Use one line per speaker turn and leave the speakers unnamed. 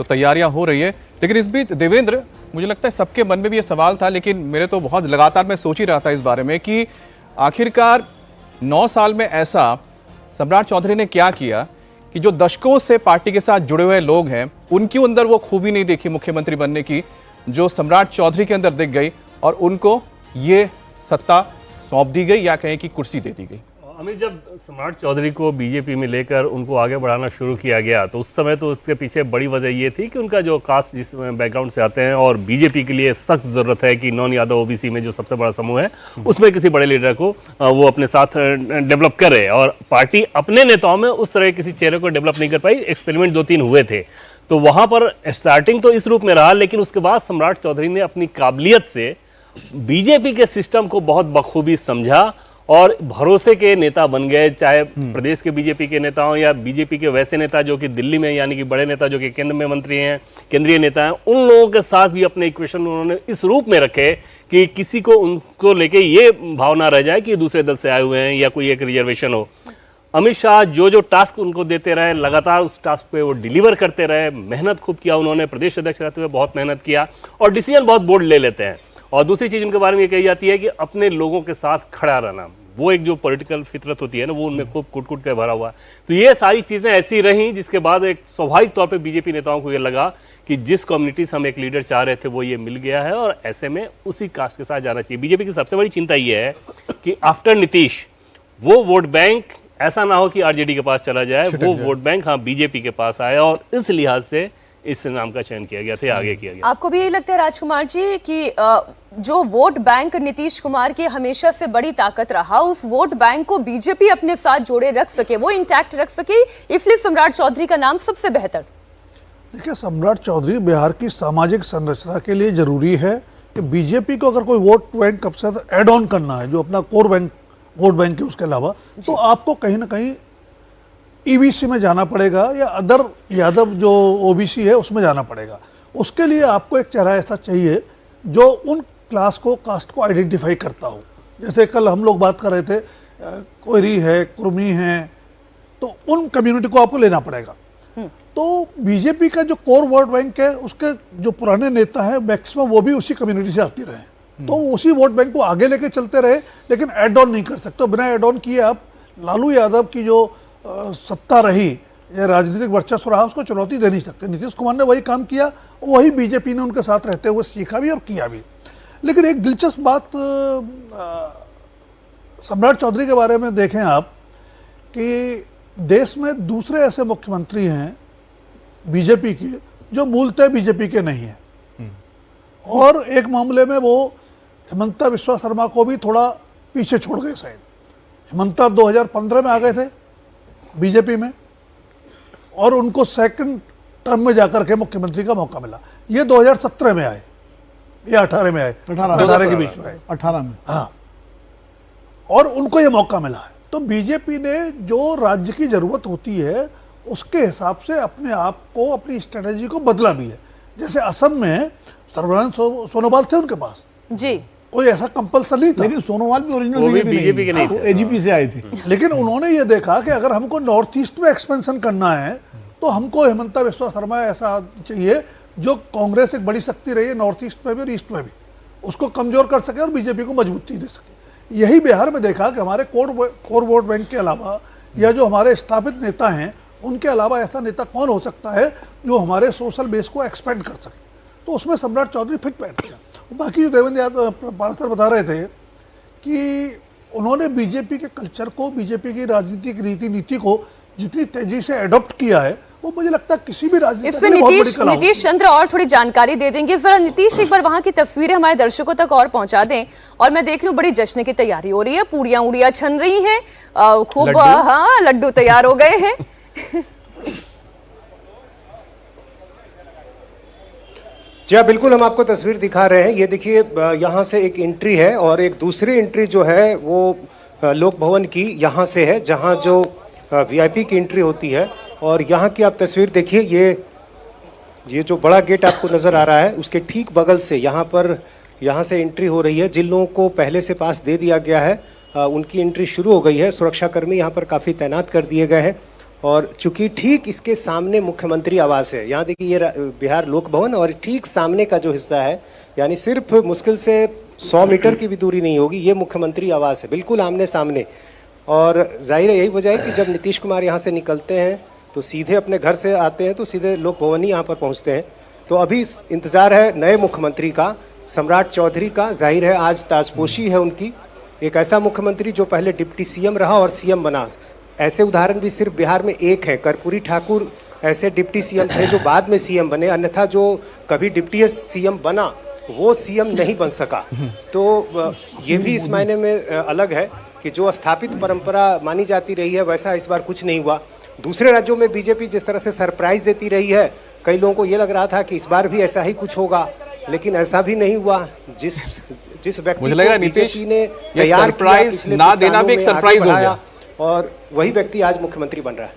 तो तैयारियां हो रही है। लेकिन इस बीच देवेंद्र, मुझे लगता है सबके मन में भी ये सवाल था, लेकिन मेरे तो बहुत लगातार मैं सोच ही रहा था इस बारे में कि आखिरकार 9 साल में ऐसा सम्राट चौधरी ने क्या किया कि जो दशकों से पार्टी के साथ जुड़े हुए लोग हैं उनके अंदर वो खूबी नहीं देखी मुख्यमंत्री बनने की, जो सम्राट चौधरी के अंदर दिख गई और उनको ये सत्ता सौंप दी गई या कहें कि कुर्सी दे दी गई।
अमित, जब सम्राट चौधरी को बीजेपी में लेकर उनको आगे बढ़ाना शुरू किया गया तो उस समय तो उसके पीछे बड़ी वजह ये थी कि उनका जो कास्ट जिस बैकग्राउंड से आते हैं और बीजेपी के लिए सख्त जरूरत है कि नॉन यादव ओबीसी में जो सबसे बड़ा समूह है उसमें किसी बड़े लीडर को वो अपने साथ डेवलप करे, और पार्टी अपने नेताओं में उस तरह किसी चेहरे को डेवलप नहीं कर पाई। एक्सपेरिमेंट 2-3 हुए थे, तो वहां पर स्टार्टिंग तो इस रूप में रहा, लेकिन उसके बाद सम्राट चौधरी ने अपनी काबिलियत से बीजेपी के सिस्टम को बहुत बखूबी समझा और भरोसे के नेता बन गए, चाहे प्रदेश के बीजेपी के नेता हों या बीजेपी के वैसे नेता जो कि दिल्ली में, यानी कि बड़े नेता जो कि केंद्र में मंत्री हैं, केंद्रीय नेता हैं, उन लोगों के साथ भी अपने इक्वेशन उन्होंने इस रूप में रखे कि किसी को उनको लेके ये भावना रह जाए कि दूसरे दल से आए हुए हैं या कोई एक रिजर्वेशन हो। अमित शाह जो टास्क उनको देते रहे, लगातार उस टास्क पे वो डिलीवर करते रहे। मेहनत खूब किया उन्होंने, प्रदेश अध्यक्ष रहते हुए बहुत मेहनत किया और डिसीजन बहुत बोल्ड ले लेते हैं। और दूसरी चीज उनके बारे में ये कही जाती है कि अपने लोगों के साथ खड़ा रहना, वो एक जो पॉलिटिकल फितरत होती है ना, वो उनमें खूब कुट के भरा हुआ है। तो ये सारी चीजें ऐसी रहीं जिसके बाद एक स्वाभाविक तौर पे बीजेपी नेताओं को ये लगा कि जिस कम्युनिटी से हम एक लीडर चाह रहे थे वो ये मिल गया है और ऐसे में उसी कास्ट के साथ जाना चाहिए। बीजेपी की सबसे बड़ी चिंता ये है कि आफ्टर नीतीश वो वोट बैंक ऐसा ना हो कि आरजेडी के पास चला जाए, वो वोट बैंक बीजेपी के पास आया और इस लिहाज से इस नाम का चयन किया गया था, आगे किया गया।
आपको भी यही लगता है राजकुमार जी कि जो वोट बैंक नीतीश कुमार की हमेशा से बड़ी ताकत रहा, उस वोट बैंक को बीजेपी अपने साथ जोड़े रख सके, वो इंटैक्ट रख सके, इसलिए सम्राट चौधरी का नाम सबसे बेहतर?
देखिए, सम्राट चौधरी बिहार की सामाजिक संरचना के लिए जरूरी है कि बीजेपी को अगर कोई वोट बैंक कब से ऐड ऑन करना है जो अपना कोर बैंक वोट बैंक है उसके अलावा, तो आपको कहीं ना कहीं ईबीसी में जाना पड़ेगा या अदर यादव जो ओबीसी है उसमें जाना पड़ेगा। उसके लिए आपको एक चेहरा ऐसा चाहिए जो उन क्लास को, कास्ट को आइडेंटिफाई करता हो। जैसे कल हम लोग बात कर रहे थे, कोयरी है, कुर्मी है, तो उन कम्युनिटी को आपको लेना पड़ेगा। तो बीजेपी का जो कोर वोट बैंक है उसके जो पुराने नेता है मैक्सिमम वो भी उसी कम्युनिटी से आती रहे, तो उसी वोट बैंक को आगे लेके चलते रहे, लेकिन एड ऑन नहीं कर सकते। तो बिना एड ऑन किए आप लालू यादव की जो सत्ता रही या राजनीतिक वर्चस्व रहा उसको चुनौती दे नहीं सकते। नीतीश कुमार ने वही काम किया, वही बीजेपी ने उनके साथ रहते हुए सीखा भी और किया भी। लेकिन एक दिलचस्प बात सम्राट चौधरी के बारे में देखें आप कि देश में दूसरे ऐसे मुख्यमंत्री हैं बीजेपी के जो मूलतः बीजेपी के नहीं हैं, और एक मामले में वो हिमंता बिस्वा शर्मा को भी थोड़ा पीछे छोड़ गए। शायद हिमंता 2015 में आ गए थे बीजेपी में और उनको सेकंड टर्म में जाकर के मुख्यमंत्री का मौका मिला। ये 2017 में आए या 18 में आए, 18 के बीच में आए,
18 में,
हाँ, और उनको ये मौका मिला है। तो बीजेपी ने जो राज्य की जरूरत होती है उसके हिसाब से अपने आप को, अपनी स्ट्रेटेजी को बदला भी है। जैसे असम में सर्बानंद सोनोवाल थे उनके पास
जी,
कोई ऐसा कंपल्सन नहीं था,
लेकिन सोनोवाल भी ओरिजिनल
बीजेपी के नहीं थे,
एजीपी से आए थे।
लेकिन उन्होंने ये देखा कि अगर हमको नॉर्थ ईस्ट में एक्सपेंशन करना है तो हमको हिमंता बिस्वा शर्मा ऐसा चाहिए जो कांग्रेस एक बड़ी शक्ति रही है नॉर्थ ईस्ट में भी और ईस्ट में भी, उसको कमजोर कर सके और बीजेपी को मजबूती दे सके। यही बिहार में देखा कि हमारे कोर वोट बैंक के अलावा या जो हमारे स्थापित नेता हैं उनके अलावा ऐसा नेता कौन हो सकता है जो हमारे सोशल बेस को एक्सपेंड कर सके, तो उसमें सम्राट चौधरी फिट बैठ गया। बाकी जो देवेंद्र यादव पारस्तर बता रहे थे कि उन्होंने बीजेपी के कल्चर को, बीजेपी की राजनीतिक रीति नीति को जितनी तेजी से अडॉप्ट किया है वो मुझे लगता है किसी भी राजनीति
इसमें नीतीश चंद्र और थोड़ी जानकारी दे देंगे। जरा नीतीश एक बार वहां की तस्वीरें हमारे दर्शकों तक और पहुंचा दें। और मैं देख रही हूँ बड़ी जश्न की तैयारी हो रही है, पूड़ियां उड़ियां छन रही हैं, खूब हाँ लड्डू तैयार हो गए हैं।
जी हाँ, बिल्कुल हम आपको तस्वीर दिखा रहे हैं। ये देखिए, यहाँ से एक एंट्री है और एक दूसरी एंट्री जो है वो लोक भवन की यहाँ से है, जहाँ जो वीआईपी की एंट्री होती है। और यहाँ की आप तस्वीर देखिए, ये जो बड़ा गेट आपको नज़र आ रहा है उसके ठीक बगल से यहाँ से एंट्री हो रही है। जिन लोगों को पहले से पास दे दिया गया है उनकी एंट्री शुरू हो गई है। सुरक्षाकर्मी यहाँ पर काफ़ी तैनात कर दिए गए हैं और चूंकि ठीक इसके सामने मुख्यमंत्री आवास है, यहाँ देखिए ये बिहार लोक भवन और ठीक सामने का जो हिस्सा है, यानी सिर्फ मुश्किल से 100 मीटर की भी दूरी नहीं होगी, ये मुख्यमंत्री आवास है, बिल्कुल आमने सामने। और जाहिर है यही वजह है कि जब नीतीश कुमार यहाँ से निकलते हैं तो सीधे अपने घर से आते हैं तो सीधे लोक भवन ही यहाँ पर पहुँचते हैं। तो अभी इंतजार है नए मुख्यमंत्री का, सम्राट चौधरी का। जाहिर है आज ताजपोशी है उनकी, एक ऐसा मुख्यमंत्री जो पहले डिप्टी सीएम रहा और सीएम बना। ऐसे उदाहरण भी सिर्फ बिहार में एक है, कर्पूरी ठाकुर ऐसे डिप्टी सीएम थे जो बाद में सीएम बने, अन्यथा जो कभी डिप्टी सीएम बना वो सीएम नहीं बन सका। तो ये भी इस मायने में अलग है कि जो स्थापित परंपरा मानी जाती रही है वैसा इस बार कुछ नहीं हुआ। दूसरे राज्यों में बीजेपी जिस तरह से सरप्राइज देती रही है, कई लोगों को ये लग रहा था कि इस बार भी ऐसा ही कुछ होगा, लेकिन ऐसा भी नहीं हुआ। जिस व्यक्ति
मुझे लग रहा है
को
नीतीश
बीजेपी ने
ये
तैयार
सरप्राइज
किया, पिछले
ना
कुछ
देना
सालों
भी एक
में आगे
सरप्राइज हो
बढ़ाया,
गया।
और वही व्यक्ति आज मुख्यमंत्री बन रहा है।